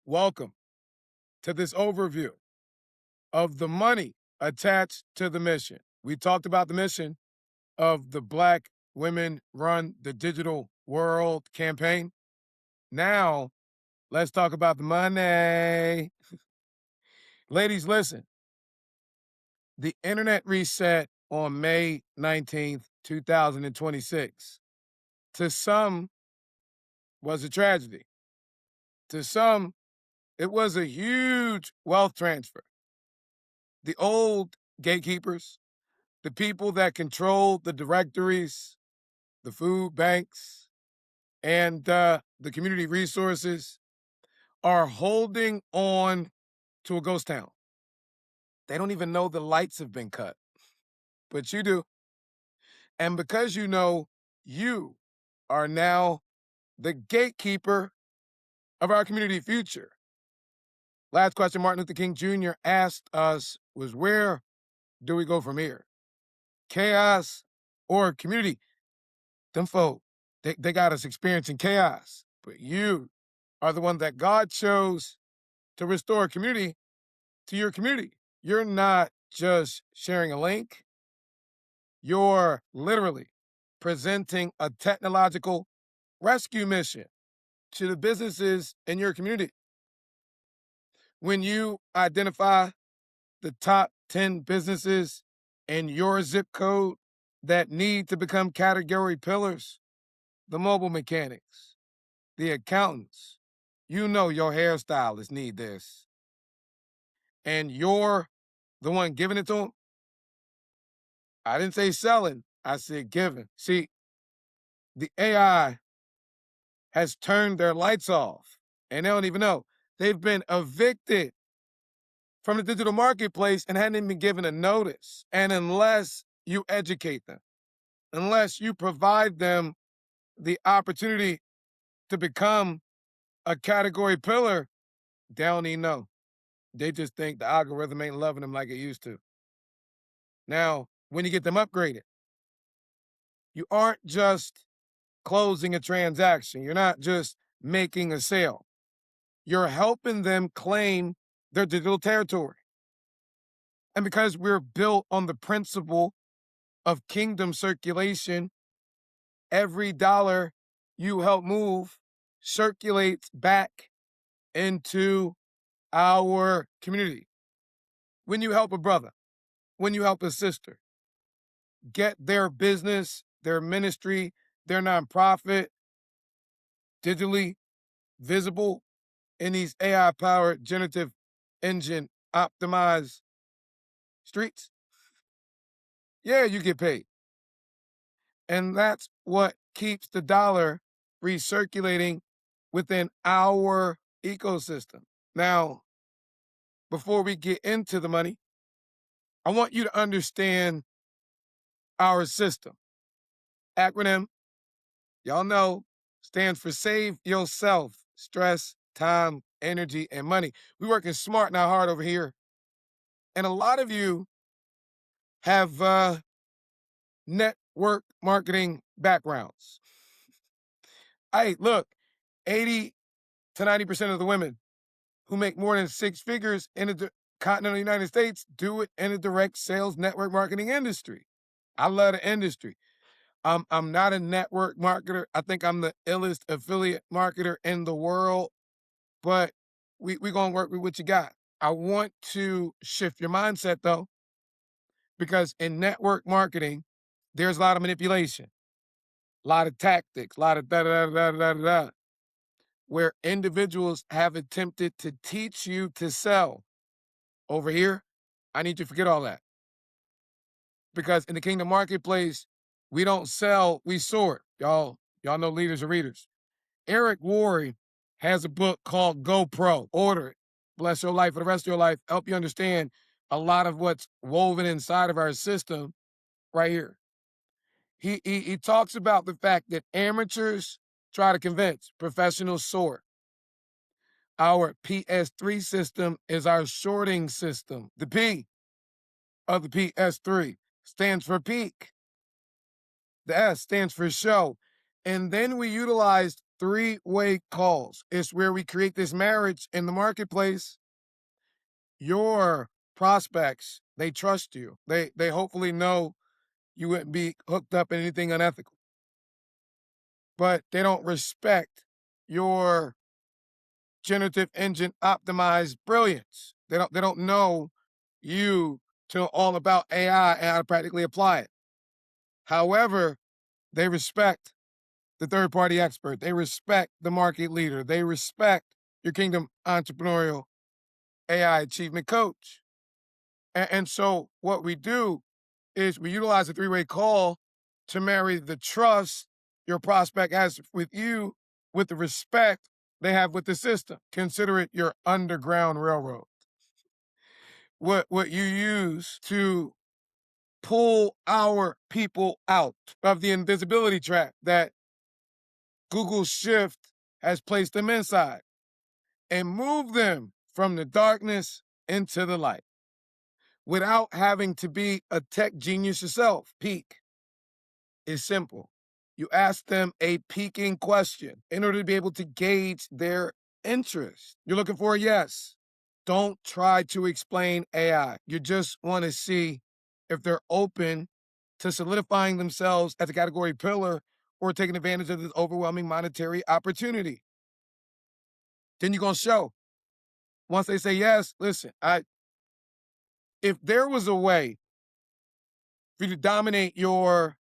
Welcome to this overview of the money attached to the mission. We talked about the mission of the Black Women Run the Digital World campaign. Now, let's talk about the money. Ladies, listen. The internet reset on May 19th, 2026. To some, was a tragedy. To some, it was a huge wealth transfer. The old gatekeepers, the people that control the directories, the food banks, and the community resources are holding on to a ghost town. They don't even know the lights have been cut, but you do. And because you know, you are now the gatekeeper of our community future. Last question Martin Luther King Jr. asked us was, where do we go from here? Chaos or community? Them folk, they got us experiencing chaos. But you are the one that God chose to restore community to your community. You're not just sharing a link, you're literally presenting a technological rescue mission to the businesses in your community. When you identify the top 10 businesses in your zip code that need to become category pillars, the mobile mechanics, the accountants, you know your hairstylists need this. And you're the one giving it to them. I didn't say selling, I said giving. See, the AI has turned their lights off and they don't even know. They've been evicted from the digital marketplace and hadn't even been given a notice. And unless you educate them, unless you provide them the opportunity to become a category pillar, they don't even know. They just think the algorithm ain't loving them like it used to. Now, when you get them upgraded, you aren't just closing a transaction. You're not just making a sale. You're helping them claim their digital territory. And because we're built on the principle of kingdom circulation, every dollar you help move circulates back into our community. When you help a brother, when you help a sister get their business, their ministry, their nonprofit digitally visible in these AI powered generative engine optimized streets, yeah, you get paid. And that's what keeps the dollar recirculating within our ecosystem. Now, before we get into the money, I want you to understand our system. Acronym, y'all know, stands for Save Yourself, Stress, Time, Energy, and Money. We working smart, not hard over here. And a lot of you have network marketing backgrounds. Hey, look, 80 to 90% of the women who make more than six figures in the continental United States do it in the direct sales network marketing industry. I love the industry. I'm not a network marketer. I think I'm the illest affiliate marketer in the world, but we gonna work with what you got. I want to shift your mindset though, because in network marketing, there's a lot of manipulation, a lot of tactics, a lot of da da da da da da, where individuals have attempted to teach you to sell. Over here, I need you to forget all that. Because in the kingdom marketplace, we don't sell, we sort. Y'all know leaders are readers. Eric Worre has a book called Go Pro. Order it. Bless your life for the rest of your life. Help you understand a lot of what's woven inside of our system right here. He talks about the fact that amateurs try to convince, professionals sort. Our PS3 system is our sorting system. The P of the PS3 stands for peak. The S stands for show. And then we utilized three-way calls. It's where we create this marriage in the marketplace. Your prospects, they trust you. They hopefully know you wouldn't be hooked up in anything unethical, but they don't respect your generative engine optimized brilliance. They don't know you to know all about AI and how to practically apply it. However, they respect the third party expert. They respect the market leader. They respect your Kingdom Entrepreneurial AI Achievement Coach. And so what we do is we utilize a three-way call to marry the trust your prospect has with you with the respect they have with the system. Consider it your underground railroad. What you use to pull our people out of the invisibility trap that Google Shift has placed them inside and move them from the darkness into the light without having to be a tech genius yourself. Peak is simple. You ask them a peaking question in order to be able to gauge their interest. You're looking for a yes. Don't try to explain AI. You just want to see if they're open to solidifying themselves as a category pillar or taking advantage of this overwhelming monetary opportunity. Then you're going to show. Once they say yes, listen, if there was a way for you to dominate your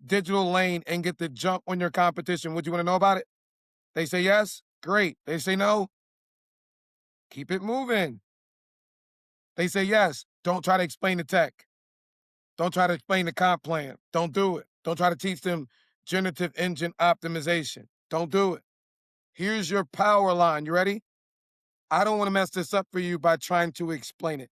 digital lane and get the jump on your competition, would you want to know about it? They say yes, great. They say no, keep it moving. They say yes, don't try to explain the tech. Don't try to explain the comp plan. Don't do it. Don't try to teach them generative engine optimization. Don't do it. Here's your power line. You ready? I don't want to mess this up for you by trying to explain it.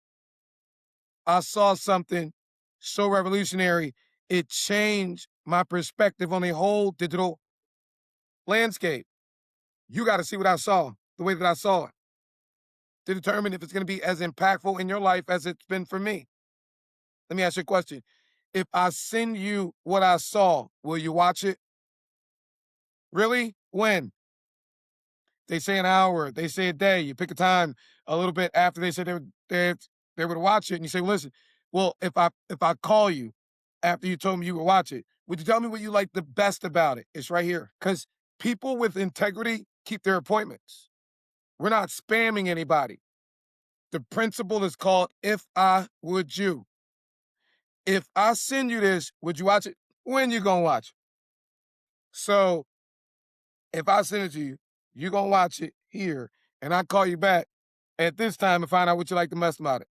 I saw something so revolutionary, it changed my perspective on the whole digital landscape. You got to see what I saw, the way that I saw it, to determine if it's going to be as impactful in your life as it's been for me. Let me ask you a question. If I send you what I saw, will you watch it? Really? When? They say an hour, they say a day. You pick a time a little bit after they said they would watch it, and you say, well, listen, well, if I call you after you told me you would watch it, would you tell me what you like the best about it? It's right here. Because people with integrity keep their appointments. We're not spamming anybody. The principle is called if I would you. If I send you this, would you watch it? When you gonna watch it? So if I send it to you, you gonna watch it here, and I call you back at this time and find out what you like the most about it.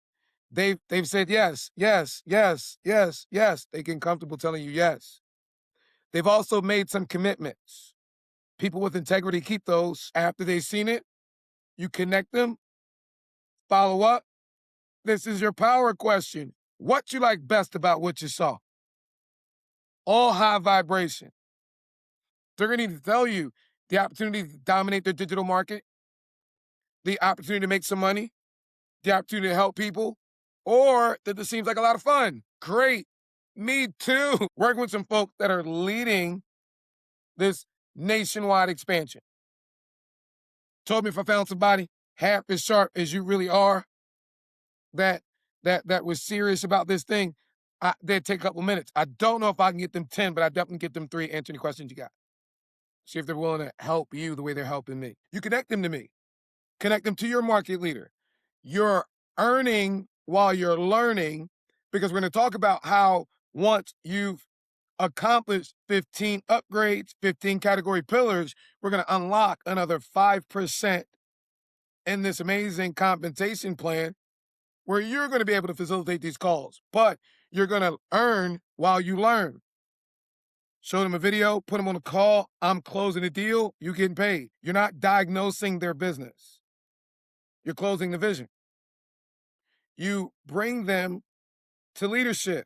They've said yes, yes, yes, yes, yes. They get comfortable telling you yes. They've also made some commitments. People with integrity keep those after they've seen it. You connect them, follow up. This is your power question. What you like best about what you saw? All high vibration. They're going to need to tell you the opportunity to dominate their digital market, the opportunity to make some money, the opportunity to help people, or that this seems like a lot of fun. Great. Me too. Working with some folks that are leading this nationwide expansion. Told me if I found somebody half as sharp as you really are, that was serious about this thing, they'd take a couple minutes. I don't know if I can get them 10, but I definitely get them 3. Answer any questions you got. See if they're willing to help you the way they're helping me. You connect them to me. Connect them to your market leader. You're earning while you're learning, because we're going to talk about how once you've accomplished 15 upgrades, 15 category pillars, we're going to unlock another 5% in this amazing compensation plan where you're going to be able to facilitate these calls, but you're going to earn while you learn. Show them a video, put them on a call. I'm closing a deal. You getting paid. You're not diagnosing their business. You're closing the vision. You bring them to leadership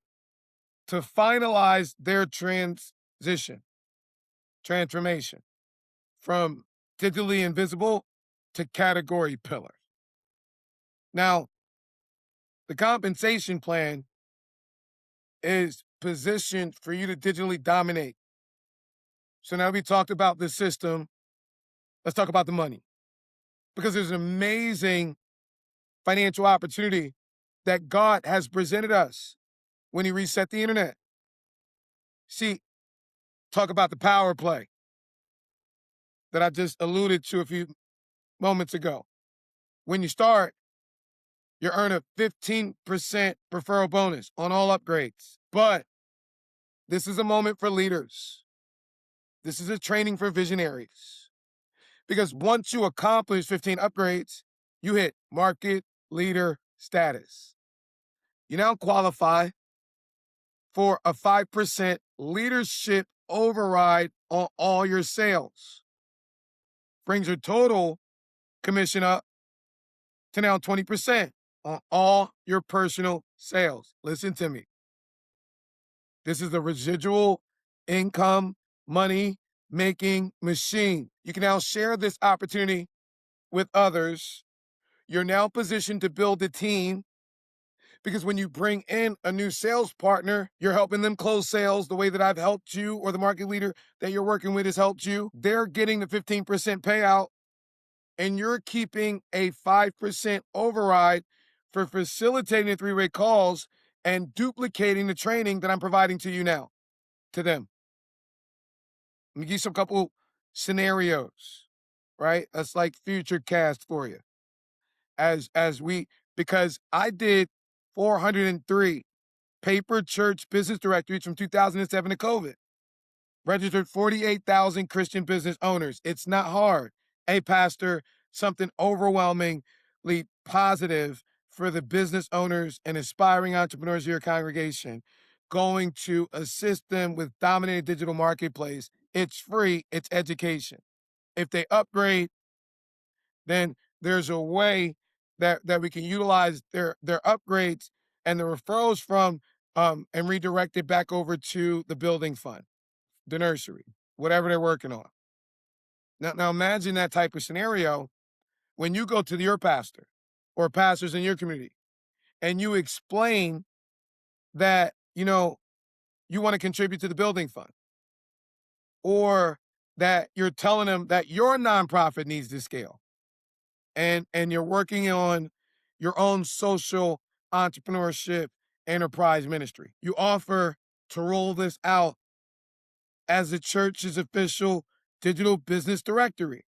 to finalize their transformation from digitally invisible to category pillars. Now, the compensation plan is positioned for you to digitally dominate So now we talked about the system. Let's talk about the money, because there's an amazing financial opportunity that God has presented us when he reset the internet. See, talk about the power play that I just alluded to a few moments ago. When you start, you earn a 15% referral bonus on all upgrades. But this is a moment for leaders. This is a training for visionaries. Because once you accomplish 15 upgrades, you hit market leader status. You now qualify for a 5% leadership override on all your sales. Brings your total commission up to now 20% on all your personal sales. Listen to me. This is the residual income money making machine. You can now share this opportunity with others. You're now positioned to build a team, because when you bring in a new sales partner, you're helping them close sales the way that I've helped you, or the market leader that you're working with has helped you. They're getting the 15% payout, and you're keeping a 5% override for facilitating the three-way calls and duplicating the training that I'm providing to you now, to them. Let me give you some couple scenarios, right? That's like future cast for you. Because I did 403 paper church business directories from 2007 to COVID. Registered 48,000 Christian business owners. It's not hard. Hey, pastor, something overwhelmingly positive for the business owners and aspiring entrepreneurs of your congregation, going to assist them with dominated digital marketplace. It's free. It's education. If they upgrade, then there's a way that we can utilize their upgrades and the referrals from and redirect it back over to the building fund, the nursery, whatever they're working on. Now imagine that type of scenario when you go to your pastor or pastors in your community and you explain that, you want to contribute to the building fund, or that you're telling them that your nonprofit needs to scale, and you're working on your own social entrepreneurship enterprise ministry. You offer to roll this out as the church's official digital business directory,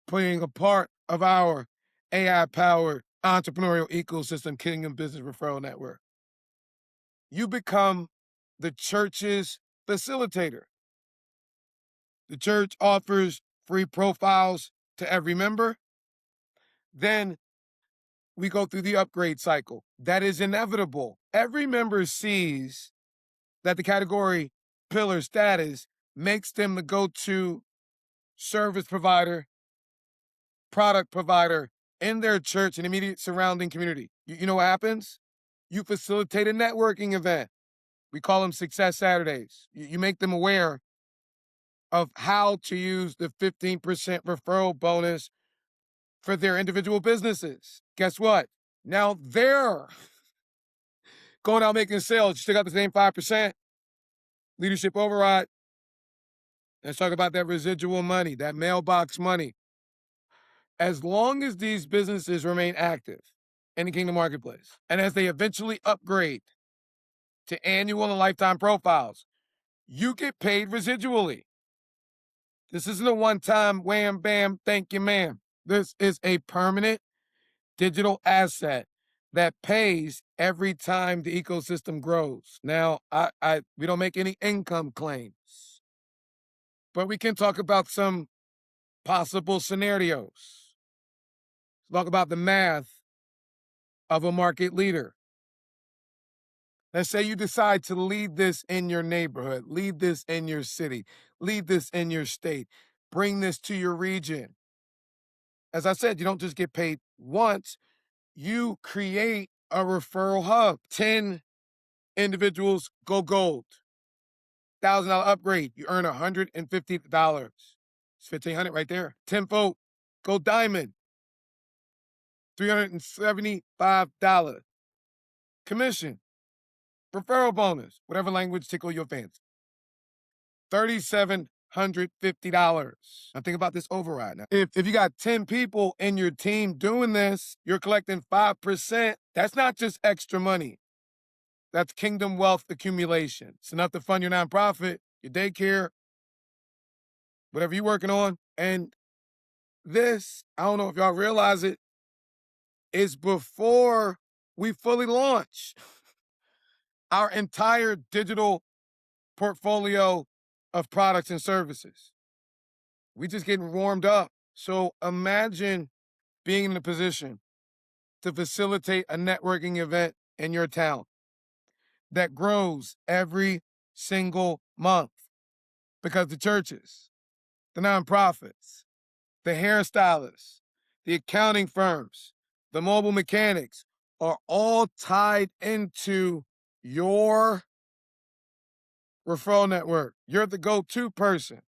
playing a part of our AI-powered entrepreneurial ecosystem Kingdom Business Referral Network. You become the church's facilitator. The church offers free profiles to every member. Then we go through the upgrade cycle. That is inevitable. Every member sees that the category pillar status makes them the go-to service provider, product provider in their church and immediate surrounding community. You know what happens? You facilitate a networking event. We call them Success Saturdays. You make them aware of how to use the 15% referral bonus for their individual businesses. Guess what? Now they're going out making sales. You still got the same 5% leadership override. Let's talk about that residual money, that mailbox money. As long as these businesses remain active in the Kingdom Marketplace, and as they eventually upgrade to annual and lifetime profiles, you get paid residually. This isn't a one-time wham, bam, thank you, ma'am. This is a permanent digital asset that pays every time the ecosystem grows. Now, we don't make any income claims, but we can talk about some possible scenarios. Talk about the math of a market leader. Let's say you decide to lead this in your neighborhood, lead this in your city, lead this in your state, bring this to your region. As I said, you don't just get paid once, you create a referral hub. 10 individuals go gold. $1,000 upgrade, you earn $150. It's $1,500 right there. 10 folk go diamond, $375. Commission, referral bonus, whatever language tickle your fancy, $3,700. $550. Now think about this override. Now, if you got 10 people in your team doing this, you're collecting 5%. That's not just extra money. That's kingdom wealth accumulation. It's enough to fund your nonprofit, your daycare, whatever you're working on. And this, I don't know if y'all realize it, is before we fully launch our entire digital portfolio of products and services. We just getting warmed up. So imagine being in a position to facilitate a networking event in your town that grows every single month because the churches, the nonprofits, the hairstylists, the accounting firms, the mobile mechanics are all tied into your referral network. You're the go-to person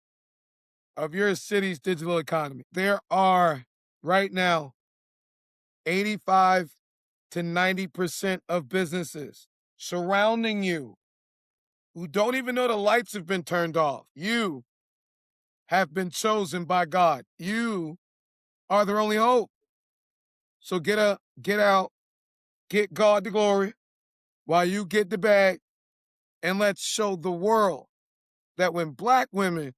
of your city's digital economy. There are right now 85 to 90% of businesses surrounding you who don't even know the lights have been turned off. You have been chosen by God. You are their only hope. So get out, get God the glory while you get the bag, and let's show the world that when Black women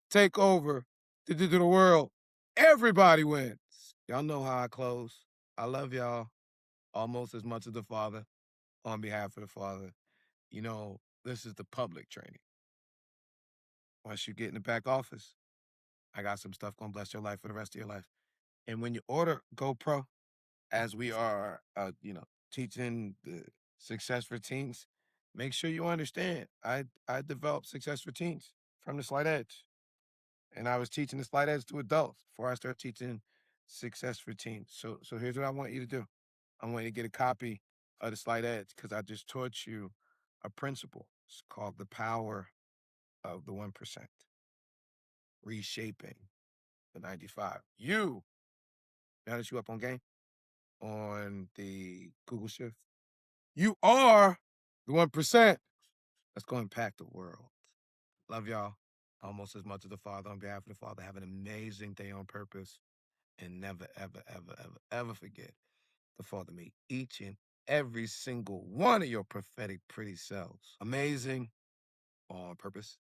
take over the digital world, everybody wins. Y'all know how I close. I love y'all almost as much as the Father. On behalf of the Father, you know, this is the public training. Once you get in the back office, I got some stuff gonna bless your life for the rest of your life. And when you order GoPro, as we are, teaching the success for teens, make sure you understand. I developed success for teens from the Slight Edge, and I was teaching the Slight Edge to adults before I started teaching success for teens. So here's what I want you to do. I want you to get a copy of the Slight Edge because I just taught you a principle. It's called the power of the 1%, reshaping the 95. Now that you up on game on the Google Shift, you are the 1% that's going to impact the world. Love y'all almost as much as the Father. On behalf of the Father, have an amazing day on purpose. And never, ever, ever, ever, ever forget the Father made each and every single one of your prophetic pretty selves amazing on purpose.